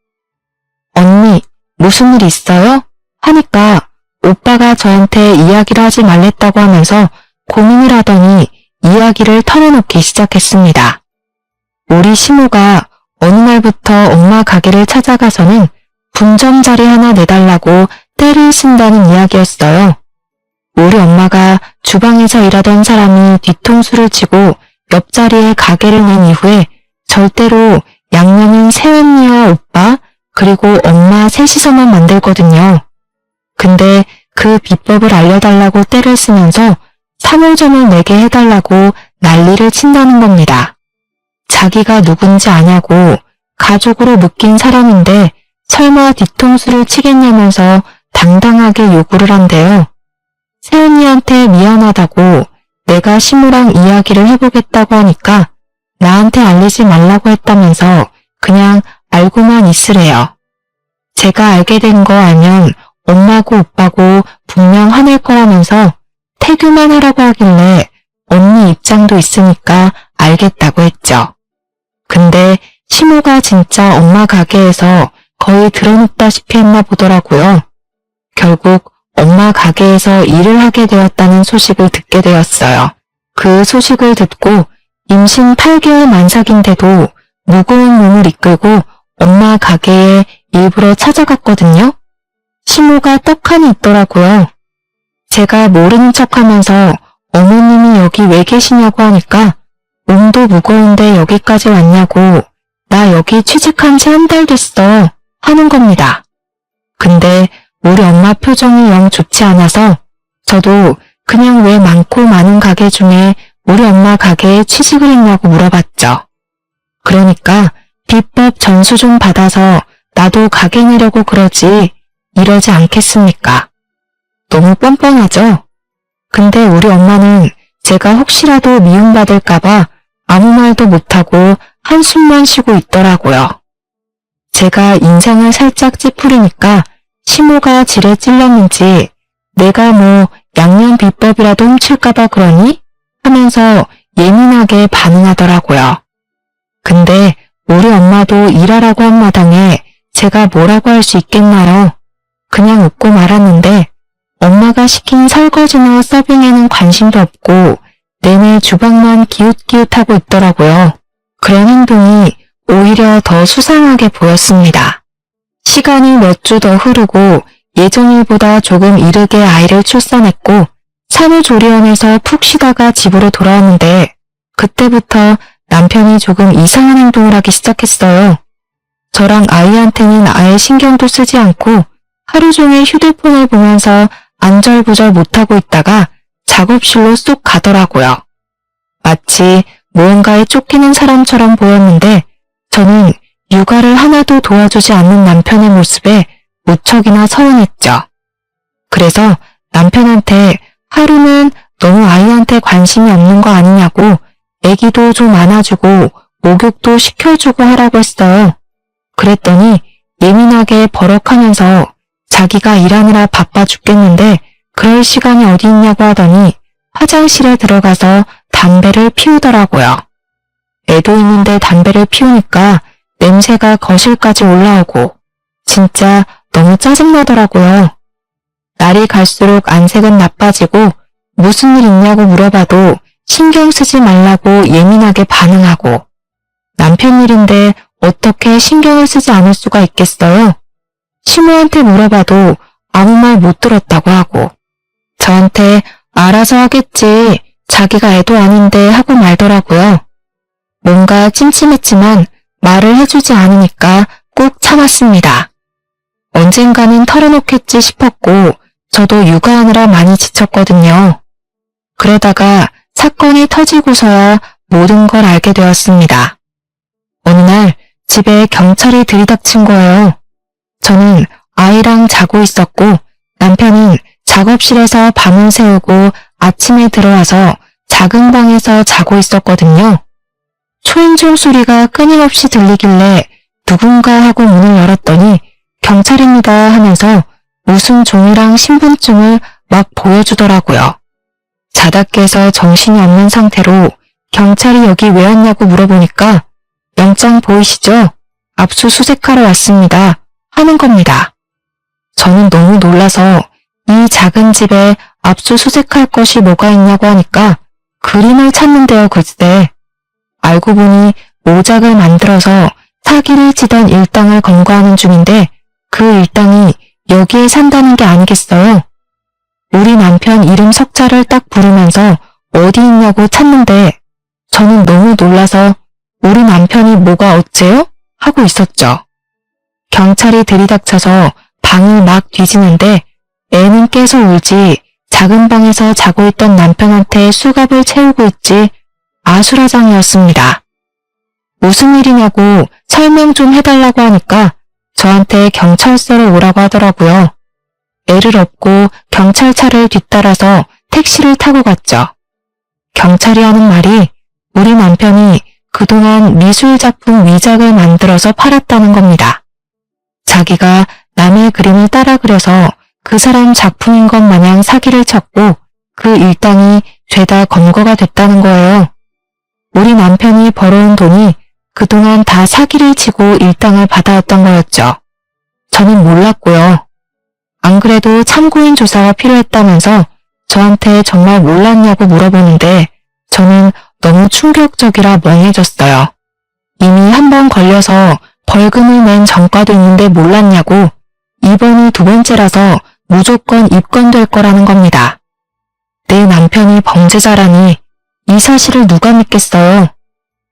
언니, 무슨 일 있어요? 하니까 오빠가 저한테 이야기를 하지 말랬다고 하면서 고민을 하더니 이야기를 털어놓기 시작했습니다. 우리 시모가 어느 날부터 엄마 가게를 찾아가서는 분점자리 하나 내달라고 떼를 쓴다는 이야기였어요. 우리 엄마가 주방에서 일하던 사람이 뒤통수를 치고 옆자리에 가게를 낸 이후에 절대로 양념은 새언니와 오빠 그리고 엄마 셋이서만 만들거든요. 근데 그 비법을 알려달라고 떼를 쓰면서 3호점을 내게 해달라고 난리를 친다는 겁니다. 자기가 누군지 아냐고 가족으로 묶인 사람인데 설마 뒤통수를 치겠냐면서 당당하게 요구를 한대요. 새언니한테 미안하다고 내가 시모랑 이야기를 해보겠다고 하니까 나한테 알리지 말라고 했다면서 그냥 알고만 있으래요. 제가 알게 된 거 알면 엄마고 오빠고 분명 화낼 거라면서 태교만 하라고 하길래 언니 입장도 있으니까 알겠다고 했죠. 근데 시모가 진짜 엄마 가게에서 거의 들어눕다시피 했나 보더라고요. 결국 엄마 가게에서 일을 하게 되었다는 소식을 듣게 되었어요. 그 소식을 듣고 임신 8개월 만삭인데도 무거운 몸을 이끌고 엄마 가게에 일부러 찾아갔거든요. 시모가 떡하니 있더라고요. 제가 모르는 척하면서 어머님이 여기 왜 계시냐고 하니까 몸도 무거운데 여기까지 왔냐고 나 여기 취직한 지 한 달 됐어 하는 겁니다. 근데 우리 엄마 표정이 영 좋지 않아서 저도 그냥 왜 많고 많은 가게 중에 우리 엄마 가게에 취직을 했냐고 물어봤죠. 그러니까 비법 전수 좀 받아서 나도 가게 내려고 그러지 이러지 않겠습니까? 너무 뻔뻔하죠? 근데 우리 엄마는 제가 혹시라도 미움받을까봐 아무 말도 못하고 한숨만 쉬고 있더라고요. 제가 인상을 살짝 찌푸리니까 시모가 지레 찔렀는지 내가 뭐 양념 비법이라도 훔칠까봐 그러니? 하면서 예민하게 반응하더라고요. 근데 우리 엄마도 일하라고 한 마당에 제가 뭐라고 할 수 있겠나요? 그냥 웃고 말았는데 엄마가 시킨 설거지나 서빙에는 관심도 없고 내내 주방만 기웃기웃하고 있더라고요. 그런 행동이 오히려 더 수상하게 보였습니다. 시간이 몇 주 더 흐르고 예정일보다 조금 이르게 아이를 출산했고 산후조리원에서 푹 쉬다가 집으로 돌아왔는데 그때부터 남편이 조금 이상한 행동을 하기 시작했어요. 저랑 아이한테는 아예 신경도 쓰지 않고 하루 종일 휴대폰을 보면서 안절부절 못하고 있다가 작업실로 쏙 가더라고요. 마치 무언가에 쫓기는 사람처럼 보였는데 저는 육아를 하나도 도와주지 않는 남편의 모습에 무척이나 서운했죠. 그래서 남편한테 하루는 너무 아이한테 관심이 없는 거 아니냐고 애기도 좀 안아주고 목욕도 시켜주고 하라고 했어요. 그랬더니 예민하게 버럭하면서 자기가 일하느라 바빠 죽겠는데 그럴 시간이 어디 있냐고 하더니 화장실에 들어가서 담배를 피우더라고요. 애도 있는데 담배를 피우니까 냄새가 거실까지 올라오고 진짜 너무 짜증나더라고요. 날이 갈수록 안색은 나빠지고 무슨 일 있냐고 물어봐도 신경 쓰지 말라고 예민하게 반응하고 남편 일인데 어떻게 신경을 쓰지 않을 수가 있겠어요? 시모한테 물어봐도 아무 말 못 들었다고 하고 저한테 알아서 하겠지 자기가 애도 아닌데 하고 말더라고요. 뭔가 찜찜했지만 말을 해주지 않으니까 꾹 참았습니다. 언젠가는 털어놓겠지 싶었고 저도 육아하느라 많이 지쳤거든요. 그러다가 사건이 터지고서야 모든 걸 알게 되었습니다. 어느 날 집에 경찰이 들이닥친 거예요. 저는 아이랑 자고 있었고 남편은 작업실에서 밤을 새우고 아침에 들어와서 작은 방에서 자고 있었거든요. 초인종 소리가 끊임없이 들리길래 누군가 하고 문을 열었더니 경찰입니다 하면서 무슨 종이랑 신분증을 막 보여주더라고요. 자다 깨서 정신이 없는 상태로 경찰이 여기 왜 왔냐고 물어보니까 영장 보이시죠? 압수수색하러 왔습니다. 하는 겁니다. 저는 너무 놀라서 이 작은 집에 압수수색할 것이 뭐가 있냐고 하니까 그림을 찾는데요 글쎄. 알고 보니 모작을 만들어서 사기를 치던 일당을 검거하는 중인데 그 일당이 여기에 산다는 게 아니겠어요? 우리 남편 이름 석자를 딱 부르면서 어디 있냐고 찾는데 저는 너무 놀라서 우리 남편이 뭐가 어째요? 하고 있었죠. 경찰이 들이닥쳐서 방을 막 뒤지는데 애는 깨서 울지 작은 방에서 자고 있던 남편한테 수갑을 채우고 있지 아수라장이었습니다. 무슨 일이냐고 설명 좀 해달라고 하니까 저한테 경찰서로 오라고 하더라고요. 애를 업고 경찰차를 뒤따라서 택시를 타고 갔죠. 경찰이 하는 말이 우리 남편이 그동안 미술작품 위작을 만들어서 팔았다는 겁니다. 자기가 남의 그림을 따라 그려서 그 사람 작품인 것 마냥 사기를 쳤고 그 일당이 죄다 검거가 됐다는 거예요. 우리 남편이 벌어온 돈이 그동안 다 사기를 치고 일당을 받아왔던 거였죠. 저는 몰랐고요. 안 그래도 참고인 조사가 필요했다면서 저한테 정말 몰랐냐고 물어보는데 저는 너무 충격적이라 멍해졌어요. 이미 한 번 걸려서 벌금을 낸 전과도 있는데 몰랐냐고 이번이 두 번째라서 무조건 입건될 거라는 겁니다. 내 남편이 범죄자라니 이 사실을 누가 믿겠어요.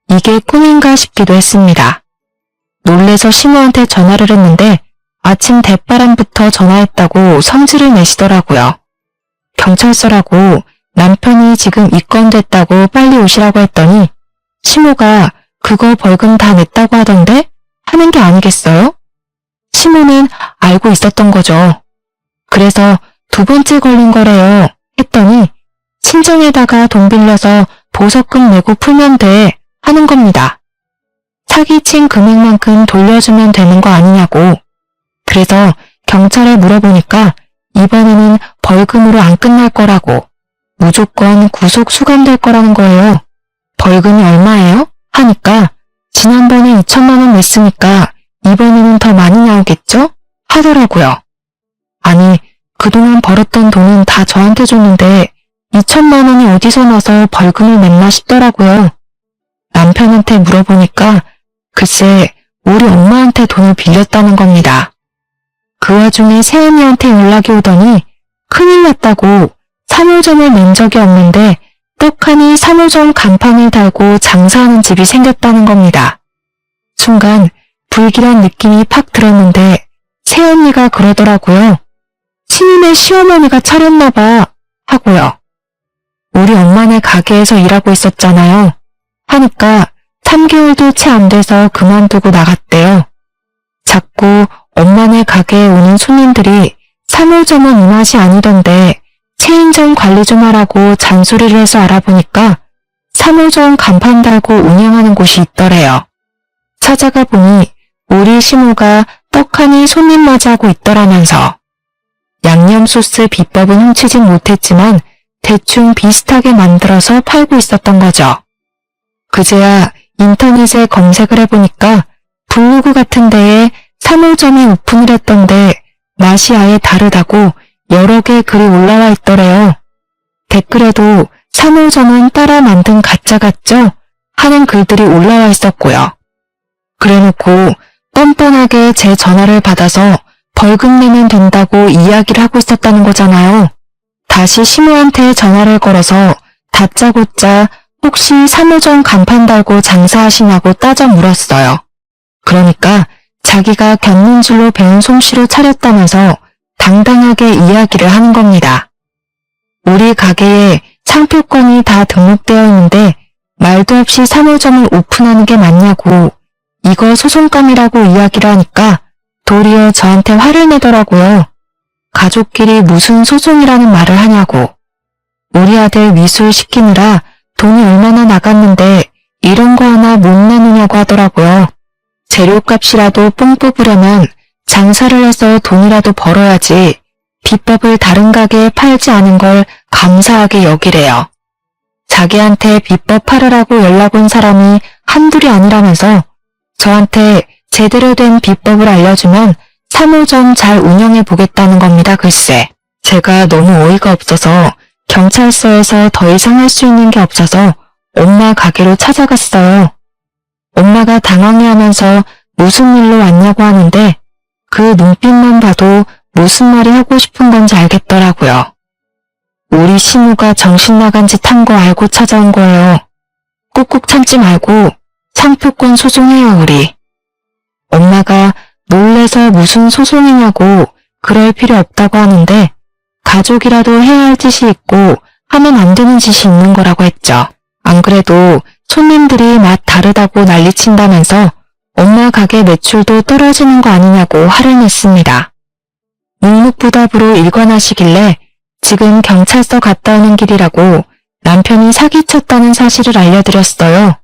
이게 꿈인가 싶기도 했습니다. 놀래서 시모한테 전화를 했는데 아침 대바람부터 전화했다고 성질을 내시더라고요. 경찰서라고 남편이 지금 입건됐다고 빨리 오시라고 했더니 시모가 그거 벌금 다 냈다고 하던데 하는 게 아니겠어요? 시모는 알고 있었던 거죠. 그래서 두 번째 걸린 거래요 했더니 친정에다가 돈 빌려서 보석금 내고 풀면 돼 하는 겁니다. 사기친 금액만큼 돌려주면 되는 거 아니냐고. 그래서 경찰에 물어보니까 이번에는 벌금으로 안 끝날 거라고 무조건 구속 수감될 거라는 거예요. 벌금이 얼마예요? 하니까 지난번에 2천만 원 냈으니까 이번에는 더 많이 나오겠죠? 하더라고요. 아니 그동안 벌었던 돈은 다 저한테 줬는데 2천만 원이 어디서 나서 벌금을 냈나 싶더라고요. 남편한테 물어보니까 글쎄 우리 엄마한테 돈을 빌렸다는 겁니다. 그 와중에 새언니한테 연락이 오더니 큰일 났다고 3호점을 낸 적이 없는데 떡하니 3호점 간판을 달고 장사하는 집이 생겼다는 겁니다. 순간 불길한 느낌이 팍 들었는데 새언니가 그러더라고요. 신임의 시어머니가 차렸나 봐 하고요. 우리 엄마네 가게에서 일하고 있었잖아요. 하니까 3개월도 채 안 돼서 그만두고 나갔대요. 자꾸 엄마네 가게에 오는 손님들이 3호점은 이 맛이 아니던데 체인점 관리 좀 하라고 잔소리를 해서 알아보니까 3호점 간판 달고 운영하는 곳이 있더래요. 찾아가 보니 우리 시모가 떡하니 손님 맞이하고 있더라면서 양념 소스 비법은 훔치진 못했지만 대충 비슷하게 만들어서 팔고 있었던 거죠. 그제야 인터넷에 검색을 해보니까 블로그 같은 데에 3호점이 오픈을 했던데 맛이 아예 다르다고 여러 개 글이 올라와 있더래요. 댓글에도 3호점은 따라 만든 가짜 같죠? 하는 글들이 올라와 있었고요. 그래놓고 뻔뻔하게 제 전화를 받아서 벌금 내면 된다고 이야기를 하고 있었다는 거잖아요. 다시 시모한테 전화를 걸어서 다짜고짜 혹시 3호점 간판 달고 장사하시냐고 따져 물었어요. 그러니까 자기가 견눈질로 배운 솜씨로 차렸다면서 당당하게 이야기를 하는 겁니다. 우리 가게에 상표권이 다 등록되어 있는데 말도 없이 3호점을 오픈하는 게 맞냐고 이거 소송감이라고 이야기를 하니까 도리어 저한테 화를 내더라고요. 가족끼리 무슨 소송이라는 말을 하냐고. 우리 아들 미술 시키느라 돈이 얼마나 나갔는데 이런 거 하나 못 내느냐고 하더라고요. 재료값이라도 뽕 뽑으려면 장사를 해서 돈이라도 벌어야지 비법을 다른 가게에 팔지 않은 걸 감사하게 여기래요. 자기한테 비법 팔으라고 연락 온 사람이 한둘이 아니라면서 저한테 제대로 된 비법을 알려주면 3호점 잘 운영해 보겠다는 겁니다. 글쎄. 제가 너무 어이가 없어서 경찰서에서 더 이상 할 수 있는 게 없어서 엄마 가게로 찾아갔어요. 엄마가 당황해하면서 무슨 일로 왔냐고 하는데 그 눈빛만 봐도 무슨 말이 하고 싶은 건지 알겠더라고요. 우리 시모가 정신 나간 짓 한 거 알고 찾아온 거예요. 꾹꾹 참지 말고 상표권 소송해요 우리. 엄마가 놀래서 무슨 소송이냐고 그럴 필요 없다고 하는데 가족이라도 해야 할 짓이 있고 하면 안 되는 짓이 있는 거라고 했죠. 안 그래도 손님들이 맛 다르다고 난리친다면서 엄마 가게 매출도 떨어지는 거 아니냐고 화를 냈습니다. 묵묵부답으로 일관하시길래 지금 경찰서 갔다 오는 길이라고 남편이 사기쳤다는 사실을 알려드렸어요.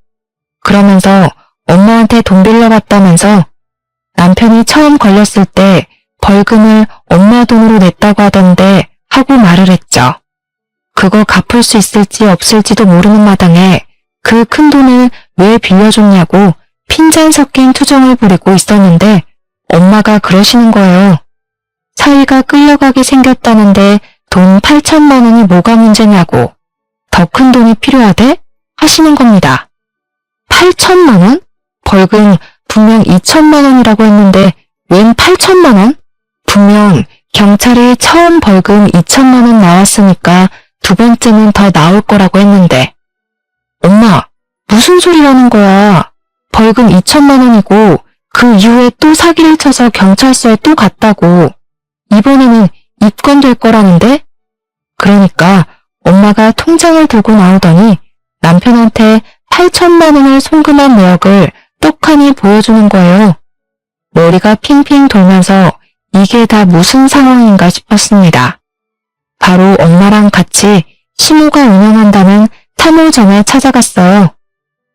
그러면서 엄마한테 돈 빌려갔다면서 남편이 처음 걸렸을 때 벌금을 엄마 돈으로 냈다고 하던데 하고 말을 했죠. 그거 갚을 수 있을지 없을지도 모르는 마당에 그 큰 돈을 왜 빌려줬냐고 핀잔 섞인 투정을 부리고 있었는데 엄마가 그러시는 거예요. 사위가 끌려가게 생겼다는데 돈 8천만 원이 뭐가 문제냐고 더 큰 돈이 필요하대? 하시는 겁니다. 8천만 원? 벌금 분명 2천만 원이라고 했는데 웬 8천만 원? 분명 경찰이 처음 벌금 2천만 원 나왔으니까 두 번째는 더 나올 거라고 했는데 엄마 무슨 소리라는 거야. 벌금 2천만 원이고 그 이후에 또 사기를 쳐서 경찰서에 또 갔다고. 이번에는 입건될 거라는데? 그러니까 엄마가 통장을 들고 나오더니 남편한테 8천만 원을 송금한 내역을 떡하니 보여주는 거예요. 머리가 핑핑 돌면서 이게 다 무슨 상황인가 싶었습니다. 바로 엄마랑 같이 시모가 운영한다는 3호점에 찾아갔어요.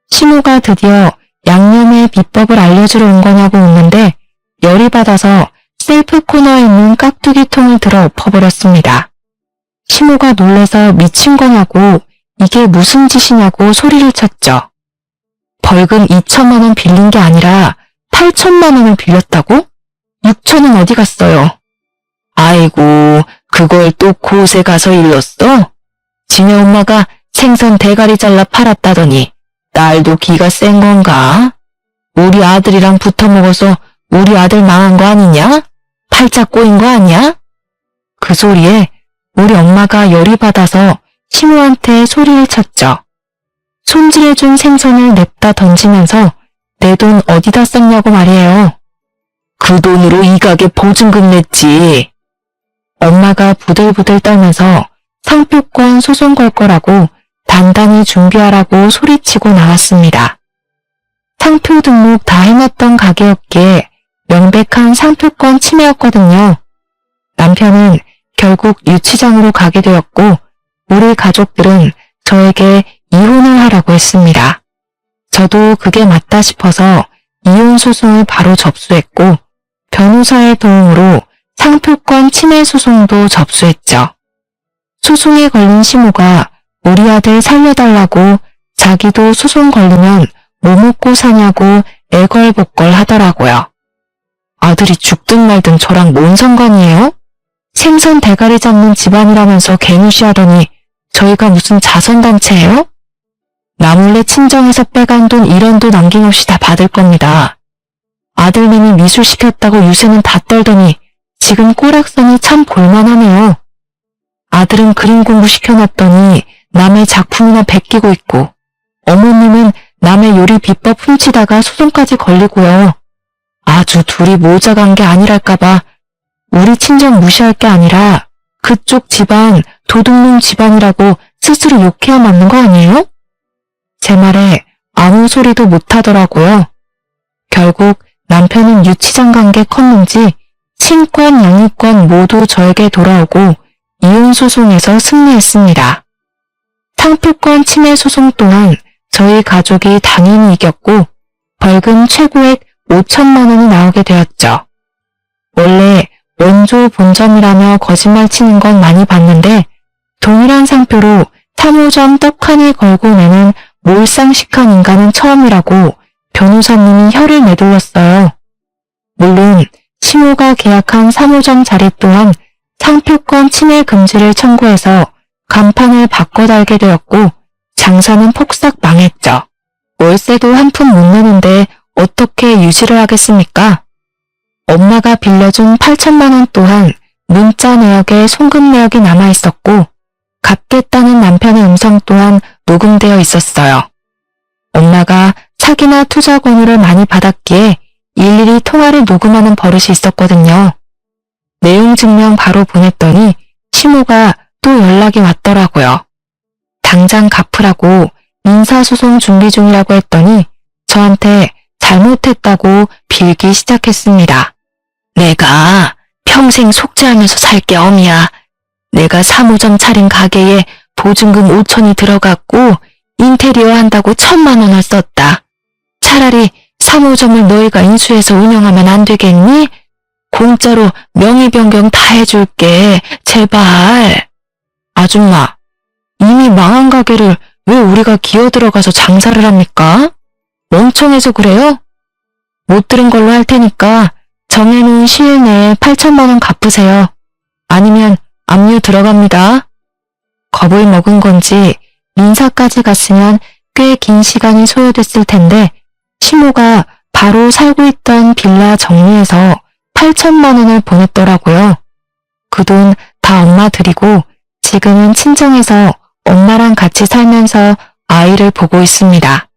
시모가 드디어 양념의 비법을 알려주러 온 거냐고 묻는데 열이 받아서 셀프 코너에 있는 깍두기 통을 들어 엎어버렸습니다. 시모가 놀라서 미친 거냐고 이게 무슨 짓이냐고 소리를 쳤죠. 벌금 2천만 원 빌린 게 아니라 8천만 원을 빌렸다고? 6천은 어디 갔어요? 아이고 그걸 또 곳에 가서 일렀어? 지네 엄마가 생선 대가리 잘라 팔았다더니 딸도 기가 센 건가? 우리 아들이랑 붙어 먹어서 우리 아들 망한 거 아니냐? 팔짝 꼬인 거 아니야? 그 소리에 우리 엄마가 열이 받아서 시모한테 소리를 쳤죠. 손질해준 생선을 냅다 던지면서 내 돈 어디다 썼냐고 말이에요. 그 돈으로 이 가게 보증금 냈지. 엄마가 부들부들 떨면서 상표권 소송 걸 거라고 단단히 준비하라고 소리치고 나왔습니다. 상표 등록 다 해놨던 가게였기에 명백한 상표권 침해였거든요. 남편은 결국 유치장으로 가게 되었고 우리 가족들은 저에게 이혼을 하라고 했습니다. 저도 그게 맞다 싶어서 이혼 소송을 바로 접수했고 변호사의 도움으로 상표권 침해 소송도 접수했죠. 소송에 걸린 시모가 우리 아들 살려달라고 자기도 소송 걸리면 뭐 먹고 사냐고 애걸복걸 하더라고요. 아들이 죽든 말든 저랑 뭔 상관이에요? 생선 대가리 잡는 집안이라면서 개무시하더니 저희가 무슨 자선단체예요? 나 몰래 친정에서 빼간 돈 1원도 남김없이 다 받을 겁니다. 아들님이 미술 시켰다고 유세는 다 떨더니 지금 꼬락서니 참 볼만하네요. 아들은 그림 공부 시켜놨더니 남의 작품이나 베끼고 있고 어머님은 남의 요리 비법 훔치다가 소송까지 걸리고요. 아주 둘이 모자간 게 아니랄까봐 우리 친정 무시할 게 아니라 그쪽 집안 도둑놈 집안이라고 스스로 욕해야 맞는 거 아니에요? 제 말에 아무 소리도 못하더라고요. 결국 남편은 유치장 간 게 컸는지 친권, 양육권 모두 저에게 돌아오고 이혼 소송에서 승리했습니다. 상표권 침해 소송 또한 저희 가족이 당연히 이겼고 벌금 최고액 5천만 원이 나오게 되었죠. 원래 원조 본점이라며 거짓말 치는 건 많이 봤는데 동일한 상표로 3호점 떡하니 걸고 내는 몰상식한 인간은 처음이라고 변호사님이 혀를 내둘렀어요. 물론 시모가 계약한 3호점 자리 또한 상표권 침해 금지를 청구해서 간판을 바꿔 달게 되었고 장사는 폭삭 망했죠. 월세도 한 푼 못 내는데 어떻게 유지를 하겠습니까? 엄마가 빌려준 8천만 원 또한 문자 내역에 송금 내역이 남아있었고 갚겠다는 남편의 음성 또한 녹음되어 있었어요. 엄마가 사기나 투자 권유를 많이 받았기에 일일이 통화를 녹음하는 버릇이 있었거든요. 내용 증명 바로 보냈더니 시모가 또 연락이 왔더라고요. 당장 갚으라고 민사소송 준비 중이라고 했더니 저한테 잘못했다고 빌기 시작했습니다. 내가 평생 속죄하면서 살 게 엄이야. 내가 3호점 차린 가게에 보증금 5천이 들어갔고 인테리어 한다고 1,000만 원을 썼다. 차라리 3호점을 너희가 인수해서 운영하면 안 되겠니? 공짜로 명의 변경 다 해줄게. 제발. 아줌마, 이미 망한 가게를 왜 우리가 기어들어가서 장사를 합니까? 멍청해서 그래요? 못 들은 걸로 할 테니까 정해놓은 시일 내에 8천만 원 갚으세요. 아니면 압류 들어갑니다. 겁을 먹은 건지 민사까지 갔으면 꽤 긴 시간이 소요됐을 텐데 시모가 바로 살고 있던 빌라 정리해서 8천만 원을 보냈더라고요. 그 돈 다 엄마 드리고 지금은 친정에서 엄마랑 같이 살면서 아이를 보고 있습니다.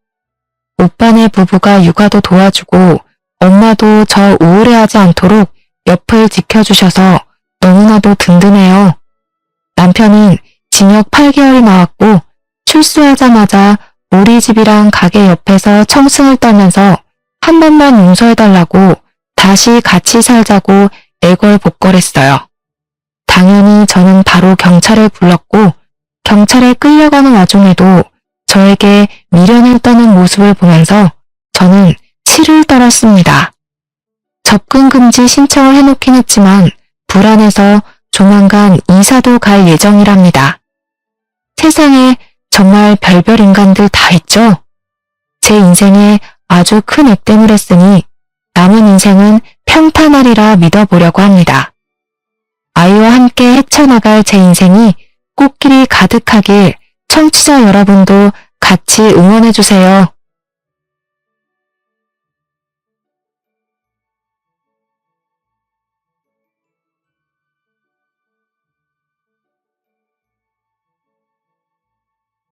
오빠네 부부가 육아도 도와주고 엄마도 저 우울해하지 않도록 옆을 지켜주셔서 너무나도 든든해요. 남편은 징역 8개월이 나왔고 출소하자마자 우리 집이랑 가게 옆에서 청승을 떨면서 한 번만 용서해달라고 다시 같이 살자고 애걸복걸했어요. 당연히 저는 바로 경찰을 불렀고 경찰에 끌려가는 와중에도 저에게 미련을 떠는 모습을 보면서 저는 치를 떨었습니다. 접근 금지 신청을 해놓긴 했지만 불안해서 조만간 이사도 갈 예정이랍니다. 세상에 정말 별별 인간들 다 있죠? 제 인생에 아주 큰 액땜을 했으니 남은 인생은 평탄하리라 믿어보려고 합니다. 아이와 함께 헤쳐나갈 제 인생이 꽃길이 가득하길 청취자 여러분도 같이 응원해주세요.